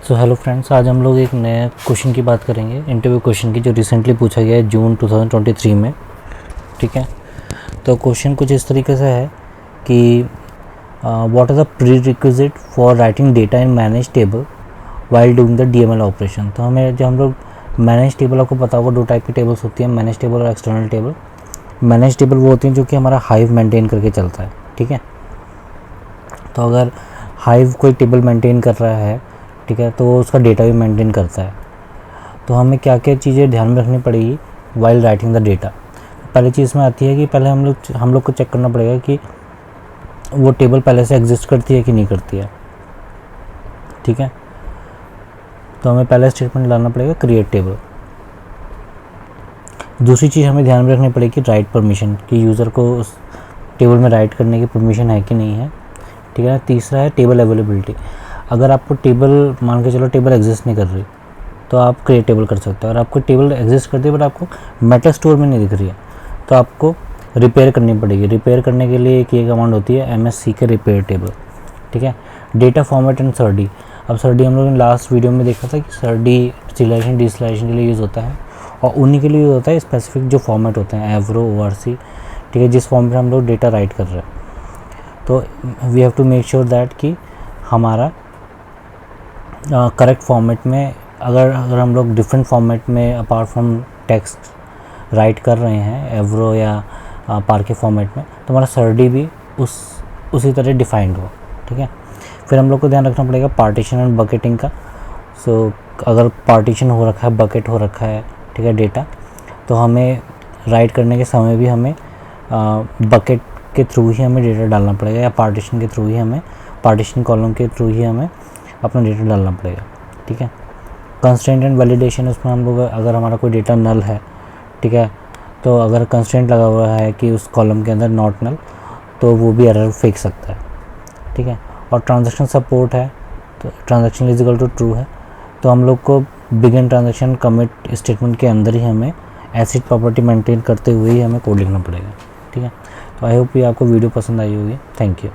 So hello friends, आज हम लोग एक नए क्वेश्चन की बात करेंगे, इंटरव्यू क्वेश्चन की, जो रिसेंटली पूछा गया है जून 2023 में। ठीक है, तो क्वेश्चन कुछ इस तरीके से है कि what are the prerequisite for writing data in manage table while doing the DML operation. तो हमें जो हम लोग मैनेज टेबल, आपको पता होगा दो टाइप की टेबल्स होती हैं, मैनेज टेबल और एक्सटर्नल टेबल। मैनेज टेबल वो होती हैं जो कि हमारा हाइव मेंटेन करके चलता है। ठीक है, तो अगर हाइव कोई टेबल मेंटेन कर रहा है, ठीक है, तो उसका डेटा भी मेंटेन करता है। तो हमें क्या क्या चीज़ें ध्यान में रखनी पड़ेगी वाइल राइटिंग द डेटा। पहली चीज़ में आती है कि पहले हम लोग को चेक करना पड़ेगा कि वो टेबल पहले से एग्जिस्ट करती है कि नहीं करती है। ठीक है, तो हमें पहले स्टेटमेंट डालना पड़ेगा क्रिएट टेबल। दूसरी चीज़ हमें ध्यान में रखनी पड़ेगी राइट परमिशन, कि यूज़र को उस टेबल में राइट करने की परमिशन है कि नहीं है। ठीक है, तीसरा है टेबल अवेलेबिलिटी। अगर आपको टेबल, मान के चलो टेबल एग्जिस्ट नहीं कर रही, तो आप क्रिएट टेबल कर सकते हो। और आपको टेबल एग्जिस्ट करती है बट आपको मेटा स्टोर में नहीं दिख रही है, तो आपको रिपेयर करनी पड़ेगी। रिपेयर करने के लिए एक ये कमांड होती है MSC के रिपेयर टेबल। ठीक है, डेटा फॉर्मेट एंड सर्डी। अब सर्डी हम लोगों ने लास्ट वीडियो में देखा था कि सर्डी सिलेक्शन डिसलेक्शन के लिए यूज़ होता है, और उन्हीं के लिए यूज़ होता है स्पेसिफिक जो फॉर्मेट होते हैं, एवरो, ORC। ठीक है, जिस फॉर्मेट में हम लोग डेटा राइट कर रहे हैं। तो we have to make sure that कि हमारा करेक्ट फॉर्मेट में, अगर हम लोग डिफरेंट फॉर्मेट में अपार्ट फ्रॉम टेक्स्ट राइट कर रहे हैं, एवरो या पार के फॉर्मेट में, तो हमारा सर्डी भी उसी तरह डिफाइंड हो। ठीक है, फिर हम लोग को ध्यान रखना पड़ेगा पार्टीशन एंड बकेटिंग का। सो अगर पार्टीशन हो रखा है, बकेट हो रखा है, ठीक है, डेटा, तो हमें राइट करने के समय भी हमें बकेट के थ्रू ही हमें डेटा डालना पड़ेगा, या पार्टीशन के थ्रू ही हमें, पार्टीशन कॉलम के थ्रू ही हमें अपना डेटा डालना पड़ेगा। ठीक है, कंस्ट्रेंट एंड वैलिडेशन, उसमें हम लोग अगर हमारा कोई डेटा नल है, ठीक है, तो अगर कंस्ट्रेंट लगा हुआ है कि उस कॉलम के अंदर नॉट नल, तो वो भी एरर फेंक सकता है। ठीक है, और ट्रांजैक्शन सपोर्ट है, तो transaction is equal to true है, तो हम लोग को बिगिन ट्रांजैक्शन कमिट स्टेटमेंट के अंदर ही हमें एसिड प्रॉपर्टी मेंटेन करते हुए ही हमें कोड लिखना पड़ेगा। ठीक है, तो आई होप ये आपको वीडियो पसंद आई होगी। Thank you.